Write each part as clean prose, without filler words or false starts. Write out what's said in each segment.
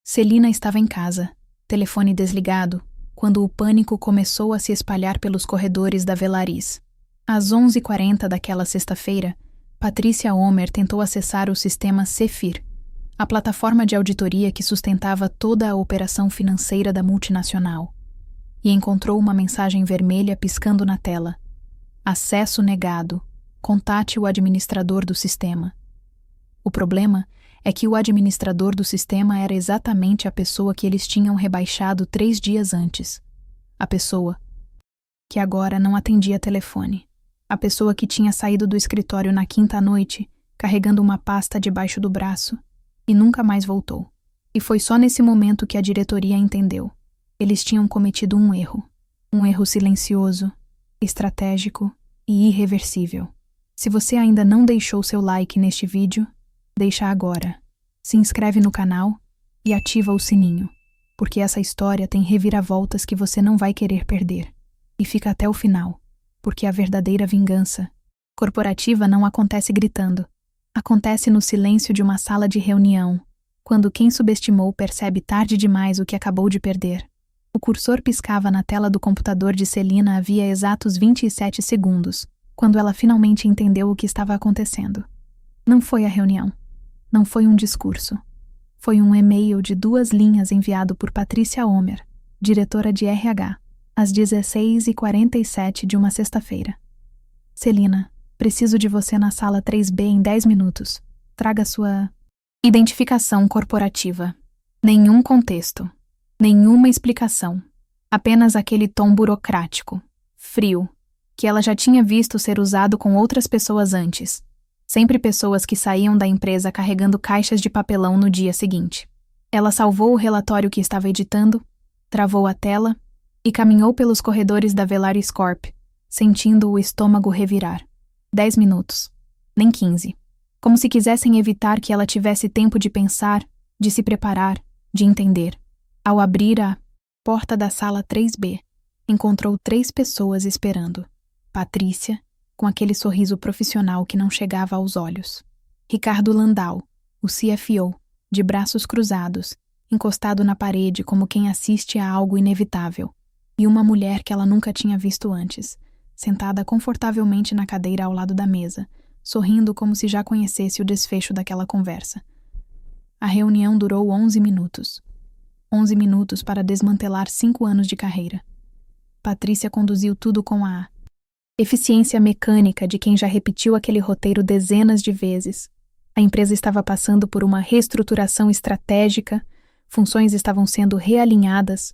Celina estava em casa, telefone desligado, quando o pânico começou a se espalhar pelos corredores da Velaris. Às 11h40 daquela sexta-feira, Patrícia Homer tentou acessar o sistema Cefir, a plataforma de auditoria que sustentava toda a operação financeira da multinacional, e encontrou uma mensagem vermelha piscando na tela. Acesso negado. Contate o administrador do sistema. O problema é que o administrador do sistema era exatamente a pessoa que eles tinham rebaixado 3 dias antes. A pessoa que agora não atendia telefone. A pessoa que tinha saído do escritório na quinta noite, carregando uma pasta debaixo do braço, e nunca mais voltou. E foi só nesse momento que a diretoria entendeu. Eles tinham cometido um erro silencioso, estratégico e irreversível. Se você ainda não deixou seu like neste vídeo, deixa agora. Se inscreve no canal e ativa o sininho, porque essa história tem reviravoltas que você não vai querer perder. E fica até o final, porque a verdadeira vingança corporativa não acontece gritando. Acontece no silêncio de uma sala de reunião, quando quem subestimou percebe tarde demais o que acabou de perder. O cursor piscava na tela do computador de Celina havia exatos 27 segundos, quando ela finalmente entendeu o que estava acontecendo. Não foi a reunião. Não foi um discurso. Foi um e-mail de 2 linhas enviado por Patrícia Homer, diretora de RH, às 16h47 de uma sexta-feira. Celina, preciso de você na sala 3B em 10 minutos. Traga sua identificação corporativa. Nenhum contexto. Nenhuma explicação. Apenas aquele tom burocrático, frio, que ela já tinha visto ser usado com outras pessoas antes. Sempre pessoas que saíam da empresa carregando caixas de papelão no dia seguinte. Ela salvou o relatório que estava editando, travou a tela e caminhou pelos corredores da Velaris Corp, sentindo o estômago revirar. 10 minutos. Nem 15. Como se quisessem evitar que ela tivesse tempo de pensar, de se preparar, de entender. Ao abrir a porta da sala 3B, encontrou 3 pessoas esperando. Patrícia, com aquele sorriso profissional que não chegava aos olhos. Ricardo Landau, o CFO, de braços cruzados, encostado na parede como quem assiste a algo inevitável. E uma mulher que ela nunca tinha visto antes, sentada confortavelmente na cadeira ao lado da mesa, sorrindo como se já conhecesse o desfecho daquela conversa. A reunião durou 11 minutos. 11 minutos para desmantelar 5 anos de carreira. Patrícia conduziu tudo com a eficiência mecânica de quem já repetiu aquele roteiro dezenas de vezes. A empresa estava passando por uma reestruturação estratégica, funções estavam sendo realinhadas,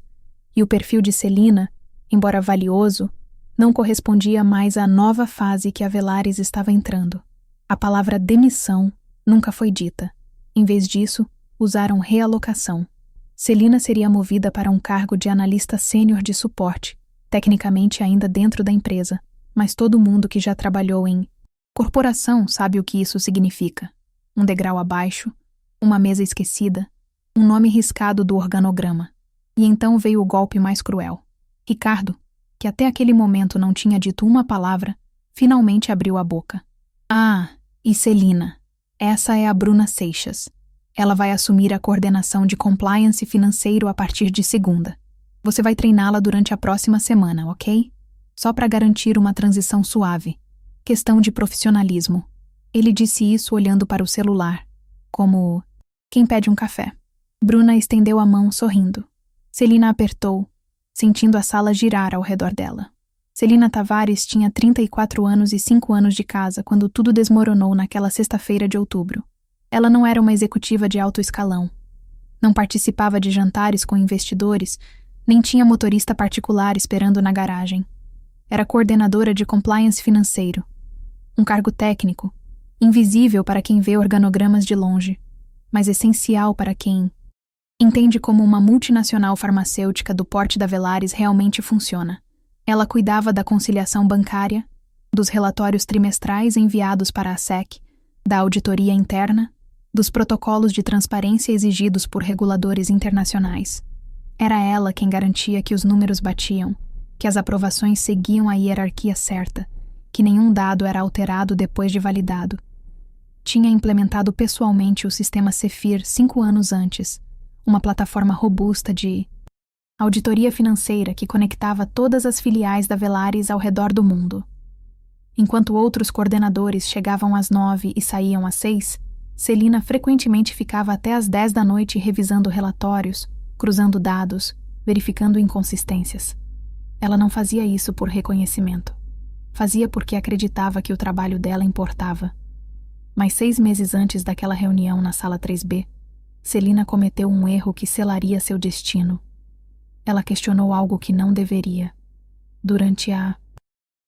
e o perfil de Celina, embora valioso, não correspondia mais à nova fase que a Velaris estava entrando. A palavra demissão nunca foi dita. Em vez disso, usaram realocação. Celina seria movida para um cargo de analista sênior de suporte, tecnicamente ainda dentro da empresa, mas todo mundo que já trabalhou em corporação sabe o que isso significa. Um degrau abaixo, uma mesa esquecida, um nome riscado do organograma. E então veio o golpe mais cruel. Ricardo, que até aquele momento não tinha dito uma palavra, finalmente abriu a boca. Ah, e Celina. Essa é a Bruna Seixas. Ela vai assumir a coordenação de compliance financeiro a partir de segunda. Você vai treiná-la durante a próxima semana, ok? Só para garantir uma transição suave. Questão de profissionalismo. Ele disse isso olhando para o celular, como quem pede um café. Bruna estendeu a mão sorrindo. Celina apertou, sentindo a sala girar ao redor dela. Celina Tavares tinha 34 anos e 5 anos de casa quando tudo desmoronou naquela sexta-feira de outubro. Ela não era uma executiva de alto escalão. Não participava de jantares com investidores, nem tinha motorista particular esperando na garagem. Era coordenadora de compliance financeiro. Um cargo técnico, invisível para quem vê organogramas de longe, mas essencial para quem entende como uma multinacional farmacêutica do porte da Velaris realmente funciona. Ela cuidava da conciliação bancária, dos relatórios trimestrais enviados para a SEC, da auditoria interna, dos protocolos de transparência exigidos por reguladores internacionais. Era ela quem garantia que os números batiam, que as aprovações seguiam a hierarquia certa, que nenhum dado era alterado depois de validado. Tinha implementado pessoalmente o sistema Cefir 5 anos antes, uma plataforma robusta de auditoria financeira que conectava todas as filiais da Velaris ao redor do mundo. Enquanto outros coordenadores chegavam às 9 e saíam às 6, Celina frequentemente ficava até às 10 da noite revisando relatórios, cruzando dados, verificando inconsistências. Ela não fazia isso por reconhecimento. Fazia porque acreditava que o trabalho dela importava. Mas 6 meses antes daquela reunião na sala 3B, Celina cometeu um erro que selaria seu destino. Ela questionou algo que não deveria. Durante a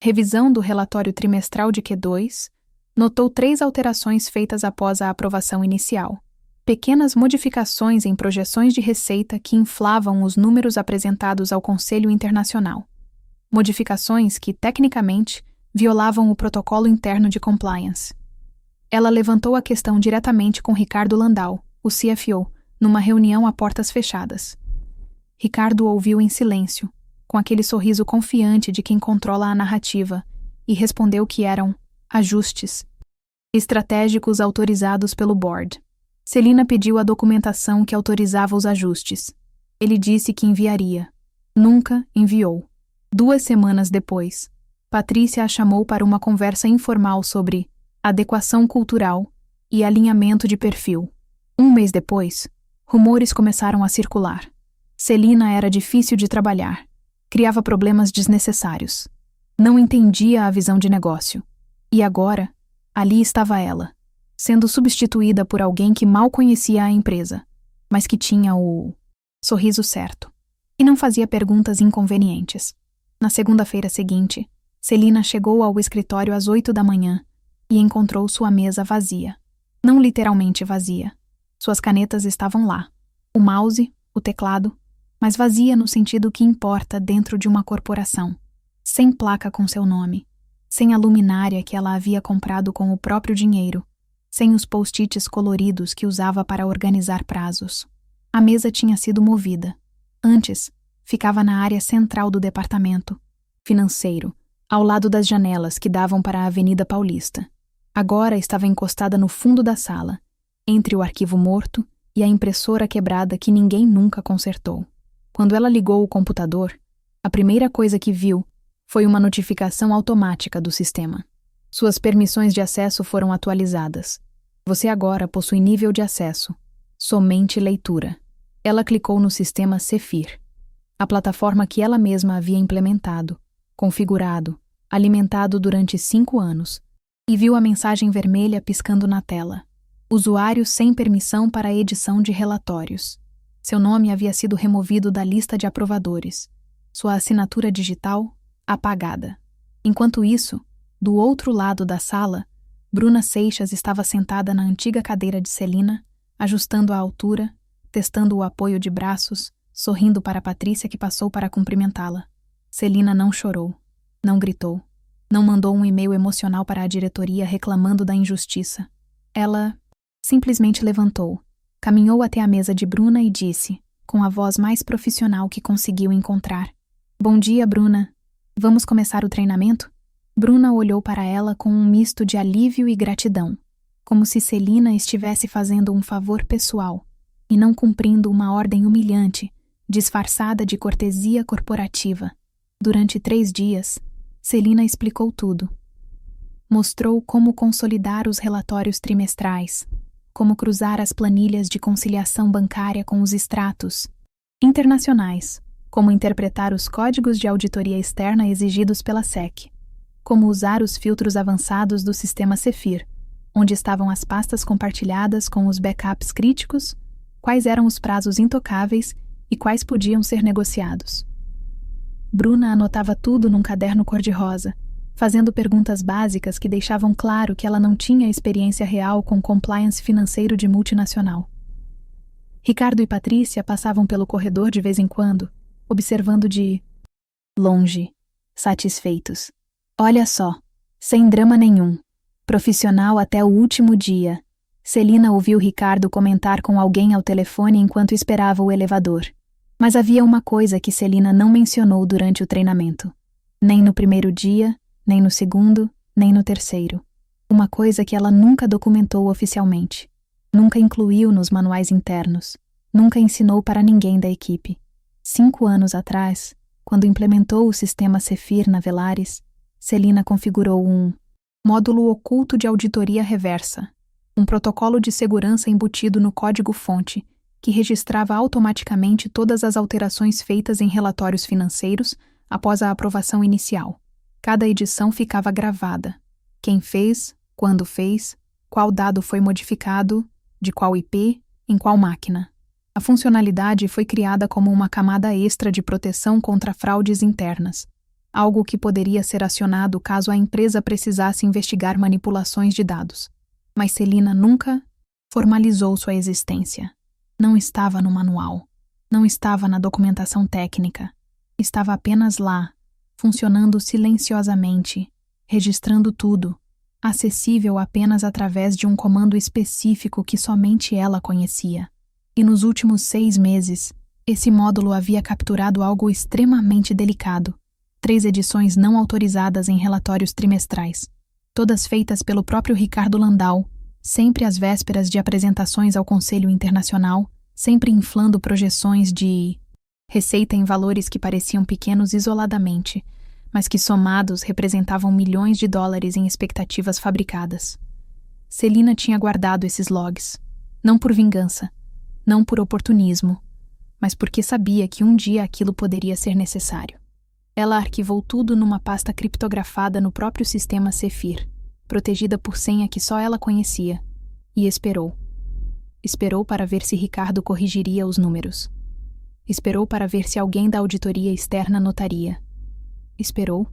revisão do relatório trimestral de Q2, notou 3 alterações feitas após a aprovação inicial. Pequenas modificações em projeções de receita que inflavam os números apresentados ao Conselho Internacional. Modificações que, tecnicamente, violavam o protocolo interno de compliance. Ela levantou a questão diretamente com Ricardo Landau, o CFO, numa reunião a portas fechadas. Ricardo ouviu em silêncio, com aquele sorriso confiante de quem controla a narrativa, e respondeu que eram ajustes estratégicos autorizados pelo board. Celina pediu a documentação que autorizava os ajustes. Ele disse que enviaria. Nunca enviou. 2 semanas depois, Patrícia a chamou para uma conversa informal sobre adequação cultural e alinhamento de perfil. 1 mês depois, rumores começaram a circular. Celina era difícil de trabalhar. Criava problemas desnecessários. Não entendia a visão de negócio. E agora, ali estava ela, sendo substituída por alguém que mal conhecia a empresa, mas que tinha o sorriso certo, e não fazia perguntas inconvenientes. Na segunda-feira seguinte, Celina chegou ao escritório às 8 da manhã e encontrou sua mesa vazia. Não literalmente vazia. Suas canetas estavam lá, o mouse, o teclado, mas vazia no sentido que importa dentro de uma corporação, sem placa com seu nome, sem a luminária que ela havia comprado com o próprio dinheiro, sem os post-its coloridos que usava para organizar prazos. A mesa tinha sido movida. Antes, ficava na área central do departamento financeiro, ao lado das janelas que davam para a Avenida Paulista. Agora estava encostada no fundo da sala, entre o arquivo morto e a impressora quebrada que ninguém nunca consertou. Quando ela ligou o computador, a primeira coisa que viu foi uma notificação automática do sistema. Suas permissões de acesso foram atualizadas. Você agora possui nível de acesso. Somente leitura. Ela clicou no sistema Cefir, a plataforma que ela mesma havia implementado, configurado, alimentado durante 5 anos, e viu a mensagem vermelha piscando na tela. Usuário sem permissão para a edição de relatórios. Seu nome havia sido removido da lista de aprovadores. Sua assinatura digital apagada. Enquanto isso, do outro lado da sala, Bruna Seixas estava sentada na antiga cadeira de Celina, ajustando a altura, testando o apoio de braços, sorrindo para Patrícia que passou para cumprimentá-la. Celina não chorou, não gritou, não mandou um e-mail emocional para a diretoria reclamando da injustiça. Ela simplesmente levantou, caminhou até a mesa de Bruna e disse, com a voz mais profissional que conseguiu encontrar: "Bom dia, Bruna. Vamos começar o treinamento?" Bruna olhou para ela com um misto de alívio e gratidão, como se Celina estivesse fazendo um favor pessoal e não cumprindo uma ordem humilhante, disfarçada de cortesia corporativa. Durante 3 dias, Celina explicou tudo. Mostrou como consolidar os relatórios trimestrais, como cruzar as planilhas de conciliação bancária com os extratos internacionais, como interpretar os códigos de auditoria externa exigidos pela SEC, como usar os filtros avançados do sistema Cefir, onde estavam as pastas compartilhadas com os backups críticos, quais eram os prazos intocáveis e quais podiam ser negociados. Bruna anotava tudo num caderno cor-de-rosa, fazendo perguntas básicas que deixavam claro que ela não tinha experiência real com compliance financeiro de multinacional. Ricardo e Patrícia passavam pelo corredor de vez em quando, observando de longe, satisfeitos. Olha só, sem drama nenhum. Profissional até o último dia. Celina ouviu Ricardo comentar com alguém ao telefone enquanto esperava o elevador. Mas havia uma coisa que Celina não mencionou durante o treinamento. Nem no primeiro dia, nem no segundo, nem no terceiro. Uma coisa que ela nunca documentou oficialmente. Nunca incluiu nos manuais internos. Nunca ensinou para ninguém da equipe. 5 anos atrás, quando implementou o sistema Cefir na Velaris, Celina configurou um módulo oculto de auditoria reversa, um protocolo de segurança embutido no código-fonte que registrava automaticamente todas as alterações feitas em relatórios financeiros após a aprovação inicial. Cada edição ficava gravada. Quem fez, quando fez, qual dado foi modificado, de qual IP, em qual máquina. A funcionalidade foi criada como uma camada extra de proteção contra fraudes internas, algo que poderia ser acionado caso a empresa precisasse investigar manipulações de dados. Mas Celina nunca formalizou sua existência. Não estava no manual, não estava na documentação técnica, estava apenas lá, funcionando silenciosamente, registrando tudo, acessível apenas através de um comando específico que somente ela conhecia. E nos últimos 6 meses, esse módulo havia capturado algo extremamente delicado: 3 edições não autorizadas em relatórios trimestrais, todas feitas pelo próprio Ricardo Landau, sempre às vésperas de apresentações ao Conselho Internacional, sempre inflando projeções de receita em valores que pareciam pequenos isoladamente, mas que somados representavam milhões de dólares em expectativas fabricadas. Celina tinha guardado esses logs, não por vingança, não por oportunismo, mas porque sabia que um dia aquilo poderia ser necessário. Ela arquivou tudo numa pasta criptografada no próprio sistema Cefir, protegida por senha que só ela conhecia, e esperou. Esperou para ver se Ricardo corrigiria os números. Esperou para ver se alguém da auditoria externa notaria. Esperou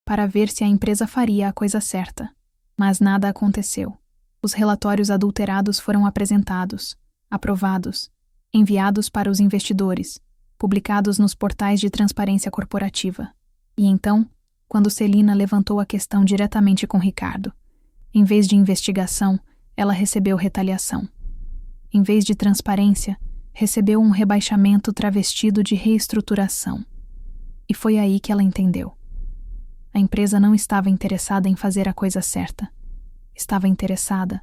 para ver se a empresa faria a coisa certa. Mas nada aconteceu. Os relatórios adulterados foram apresentados, aprovados, enviados para os investidores, publicados nos portais de transparência corporativa. E então, quando Celina levantou a questão diretamente com Ricardo, em vez de investigação, ela recebeu retaliação. Em vez de transparência, recebeu um rebaixamento travestido de reestruturação. E foi aí que ela entendeu. A empresa não estava interessada em fazer a coisa certa. Estava interessada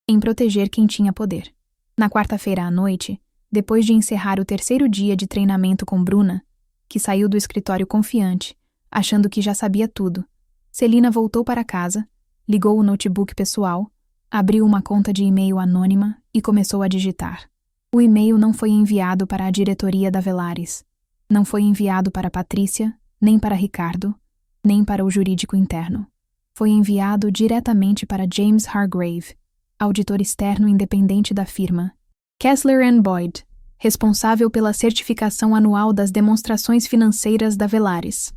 em proteger quem tinha poder. Na quarta-feira à noite, depois de encerrar o 3º dia de treinamento com Bruna, que saiu do escritório confiante, achando que já sabia tudo, Celina voltou para casa, ligou o notebook pessoal, abriu uma conta de e-mail anônima e começou a digitar. O e-mail não foi enviado para a diretoria da Velaris. Não foi enviado para Patrícia, nem para Ricardo, nem para o jurídico interno. Foi enviado diretamente para James Hargrave, auditor externo independente da firma, Kessler & Boyd, responsável pela certificação anual das demonstrações financeiras da Velaris.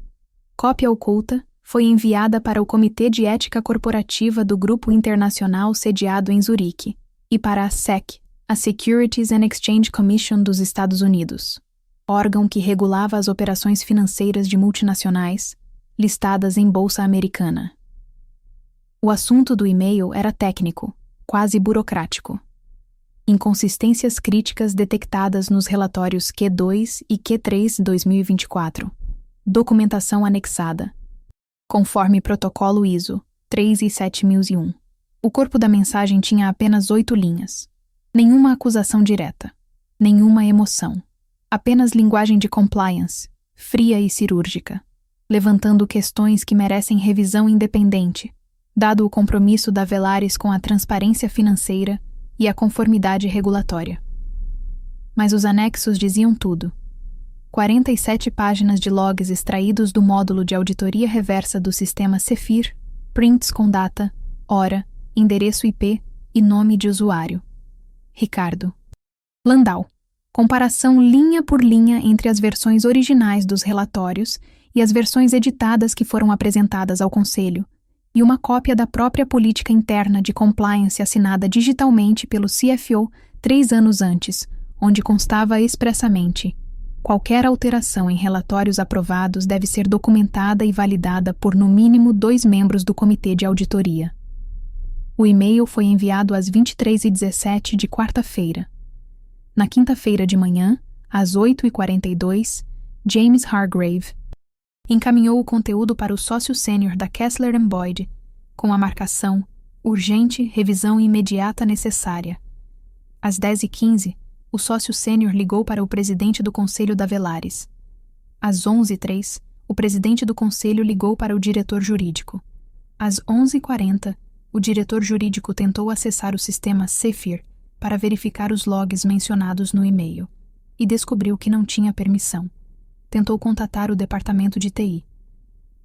Cópia oculta foi enviada para o Comitê de Ética Corporativa do Grupo Internacional sediado em Zurique e para a SEC, a Securities and Exchange Commission dos Estados Unidos, órgão que regulava as operações financeiras de multinacionais listadas em bolsa americana. O assunto do e-mail era técnico, quase burocrático. Inconsistências críticas detectadas nos relatórios Q2 e Q3 2024. Documentação anexada. Conforme protocolo ISO 37001. O corpo da mensagem tinha apenas 8 linhas. Nenhuma acusação direta. Nenhuma emoção. Apenas linguagem de compliance, fria e cirúrgica, levantando questões que merecem revisão independente, dado o compromisso da Velaris com a transparência financeira e a conformidade regulatória. Mas os anexos diziam tudo. 47 páginas de logs extraídos do módulo de auditoria reversa do sistema Cefir, prints com data, hora, endereço IP e nome de usuário. Ricardo. Landau. Comparação linha por linha entre as versões originais dos relatórios e as versões editadas que foram apresentadas ao Conselho, e uma cópia da própria política interna de compliance assinada digitalmente pelo CFO 3 anos antes, onde constava expressamente: qualquer alteração em relatórios aprovados deve ser documentada e validada por no mínimo 2 membros do comitê de auditoria. O e-mail foi enviado às 23h17 de quarta-feira. Na quinta-feira de manhã, às 8h42, James Hargrave encaminhou o conteúdo para o sócio sênior da Kessler & Boyd, com a marcação urgente revisão imediata necessária. Às 10h15, o sócio sênior ligou para o presidente do conselho da Velaris. Às 11h03, o presidente do conselho ligou para o diretor jurídico. Às 11h40, o diretor jurídico tentou acessar o sistema Zephyr para verificar os logs mencionados no e-mail e descobriu que não tinha permissão. Tentou contatar o departamento de TI.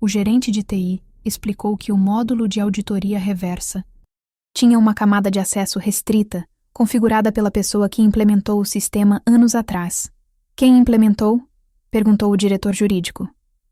O gerente de TI explicou que o módulo de auditoria reversa tinha uma camada de acesso restrita, configurada pela pessoa que implementou o sistema anos atrás. Quem implementou? Perguntou o diretor jurídico.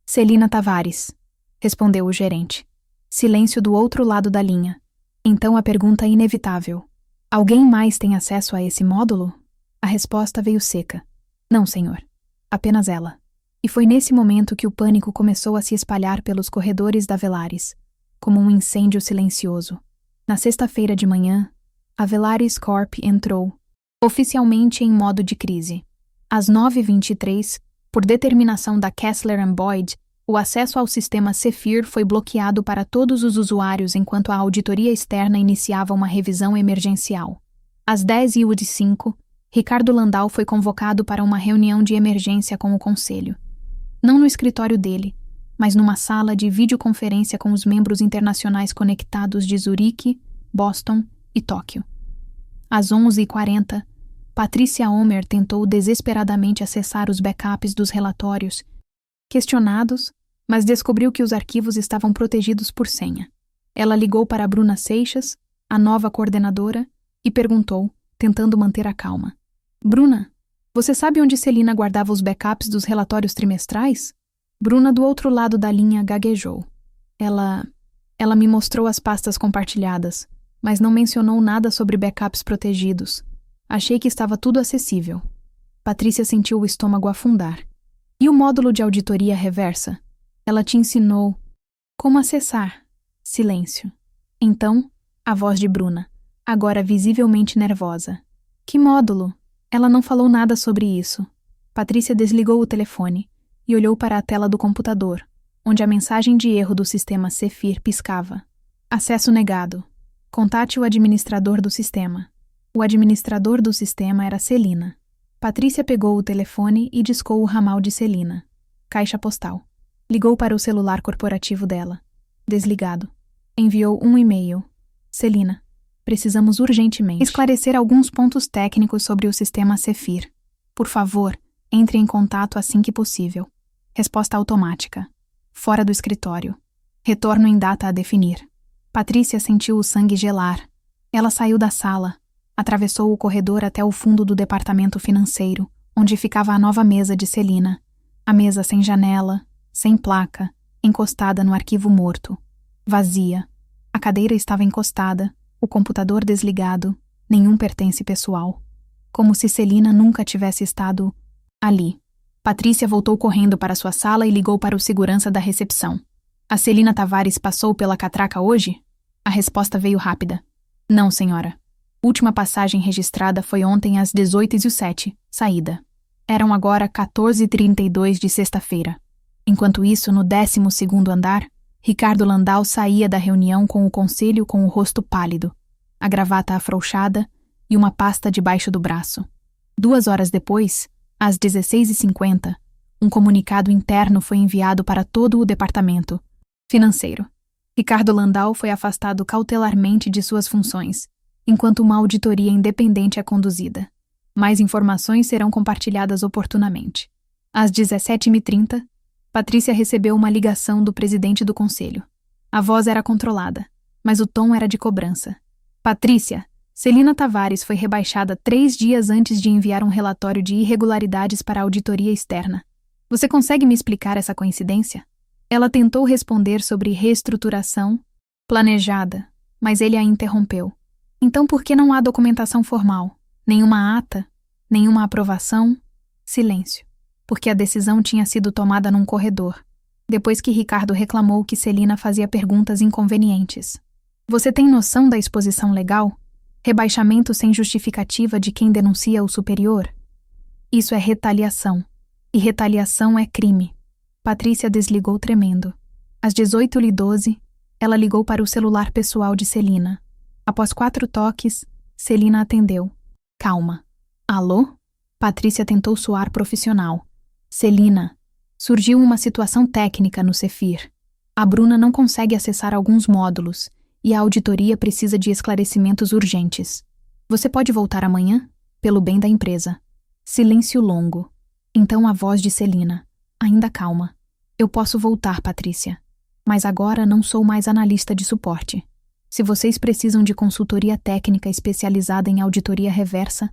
Celina Tavares, respondeu o gerente. Silêncio do outro lado da linha. Então a pergunta inevitável. Alguém mais tem acesso a esse módulo? A resposta veio seca. Não, senhor. Apenas ela. E foi nesse momento que o pânico começou a se espalhar pelos corredores da Velaris, como um incêndio silencioso. Na sexta-feira de manhã, a Velaris Corp entrou, oficialmente em modo de crise. Às 9h23, por determinação da Kessler & Boyd, o acesso ao sistema Zephyr foi bloqueado para todos os usuários enquanto a auditoria externa iniciava uma revisão emergencial. Às 10h05, Ricardo Landau foi convocado para uma reunião de emergência com o conselho. Não no escritório dele, mas numa sala de videoconferência com os membros internacionais conectados de Zurique, Boston e Tóquio. Às 11h40, Patrícia Omer tentou desesperadamente acessar os backups dos relatórios, questionados, mas descobriu que os arquivos estavam protegidos por senha. Ela ligou para Bruna Seixas, a nova coordenadora, e perguntou, tentando manter a calma. Bruna, você sabe onde Celina guardava os backups dos relatórios trimestrais? Bruna, do outro lado da linha, gaguejou. Ela me mostrou as pastas compartilhadas, mas não mencionou nada sobre backups protegidos. Achei que estava tudo acessível. Patrícia sentiu o estômago afundar. E o módulo de auditoria reversa? Ela te ensinou como acessar. Silêncio. Então, a voz de Bruna, agora visivelmente nervosa. Que módulo? Ela não falou nada sobre isso. Patrícia desligou o telefone e olhou para a tela do computador, onde a mensagem de erro do sistema Zephyr piscava. Acesso negado. Contate o administrador do sistema. O administrador do sistema era Celina. Patrícia pegou o telefone e discou o ramal de Celina. Caixa postal. Ligou para o celular corporativo dela. Desligado. Enviou um e-mail. Celina, precisamos urgentemente esclarecer alguns pontos técnicos sobre o sistema Zephyr. Por favor, entre em contato assim que possível. Resposta automática. Fora do escritório. Retorno em data a definir. Patrícia sentiu o sangue gelar. Ela saiu da sala, atravessou o corredor até o fundo do departamento financeiro, onde ficava a nova mesa de Celina. A mesa sem janela, sem placa, encostada no arquivo morto. Vazia. A cadeira estava encostada, o computador desligado, nenhum pertence pessoal. Como se Celina nunca tivesse estado ali. Patrícia voltou correndo para sua sala e ligou para o segurança da recepção. A Celina Tavares passou pela catraca hoje? A resposta veio rápida. Não, senhora. Última passagem registrada foi ontem às 18h07, saída. Eram agora 14h32 de sexta-feira. Enquanto isso, no 12º andar, Ricardo Landau saía da reunião com o conselho com o rosto pálido, a gravata afrouxada e uma pasta debaixo do braço. 2 horas depois, às 16h50, um comunicado interno foi enviado para todo o departamento financeiro. Ricardo Landau foi afastado cautelarmente de suas funções, enquanto uma auditoria independente é conduzida. Mais informações serão compartilhadas oportunamente. Às 17h30, Patrícia recebeu uma ligação do presidente do conselho. A voz era controlada, mas o tom era de cobrança. Patrícia, Celina Tavares foi rebaixada 3 dias antes de enviar um relatório de irregularidades para a auditoria externa. Você consegue me explicar essa coincidência? Ela tentou responder sobre reestruturação planejada, mas ele a interrompeu. Então por que não há documentação formal? Nenhuma ata? Nenhuma aprovação? Silêncio. Porque a decisão tinha sido tomada num corredor, depois que Ricardo reclamou que Celina fazia perguntas inconvenientes. Você tem noção da exposição legal? Rebaixamento sem justificativa de quem denuncia o superior? Isso é retaliação. E retaliação é crime. Patrícia desligou tremendo. Às 18h12, ela ligou para o celular pessoal de Celina. Após 4 toques, Celina atendeu. Calma. Alô? Patrícia tentou soar profissional. Celina, surgiu uma situação técnica no Cefir. A Bruna não consegue acessar alguns módulos e a auditoria precisa de esclarecimentos urgentes. Você pode voltar amanhã? Pelo bem da empresa. Silêncio longo. Então a voz de Celina, ainda calma. Eu posso voltar, Patrícia. Mas agora não sou mais analista de suporte. Se vocês precisam de consultoria técnica especializada em auditoria reversa,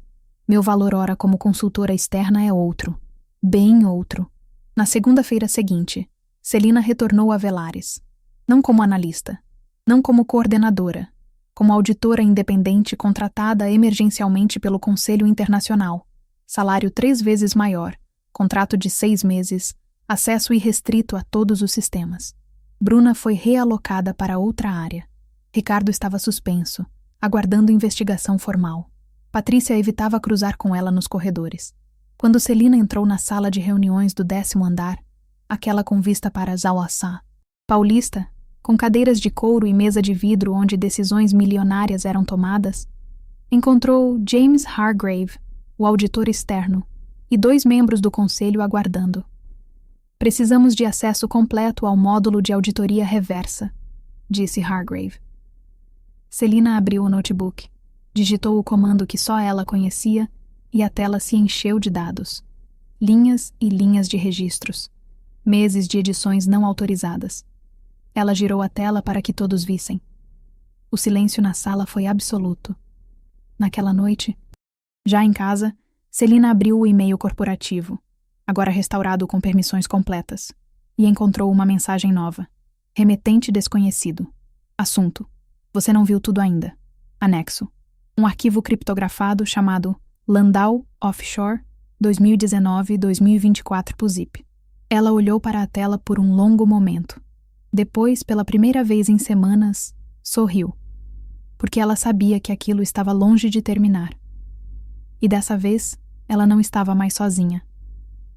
meu valor hora como consultora externa é outro. Bem outro. Na segunda-feira seguinte, Celina retornou a Velaris. Não como analista, não como coordenadora, como auditora independente contratada emergencialmente pelo Conselho Internacional. Salário 3 vezes maior, contrato de 6 meses, acesso irrestrito a todos os sistemas. Bruna foi realocada para outra área. Ricardo estava suspenso, aguardando investigação formal. Patrícia evitava cruzar com ela nos corredores. Quando Celina entrou na sala de reuniões do 10º andar, aquela com vista para Zauaçá, Paulista, com cadeiras de couro e mesa de vidro onde decisões milionárias eram tomadas, encontrou James Hargrave, o auditor externo, e 2 membros do conselho aguardando. Precisamos de acesso completo ao módulo de auditoria reversa, disse Hargrave. Celina abriu o notebook, digitou o comando que só ela conhecia e a tela se encheu de dados. Linhas e linhas de registros. Meses de edições não autorizadas. Ela girou a tela para que todos vissem. O silêncio na sala foi absoluto. Naquela noite, já em casa, Celina abriu o e-mail corporativo, agora restaurado com permissões completas, e encontrou uma mensagem nova. Remetente desconhecido. Assunto. Você não viu tudo ainda. Anexo. Um arquivo criptografado chamado Landau Offshore 2019-2024 pro zip. Ela olhou para a tela por um longo momento. Depois, pela primeira vez em semanas, sorriu, porque ela sabia que aquilo estava longe de terminar. E dessa vez, ela não estava mais sozinha.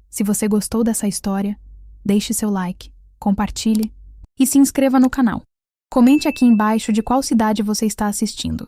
Se você gostou dessa história, deixe seu like, compartilhe e se inscreva no canal. Comente aqui embaixo de qual cidade você está assistindo.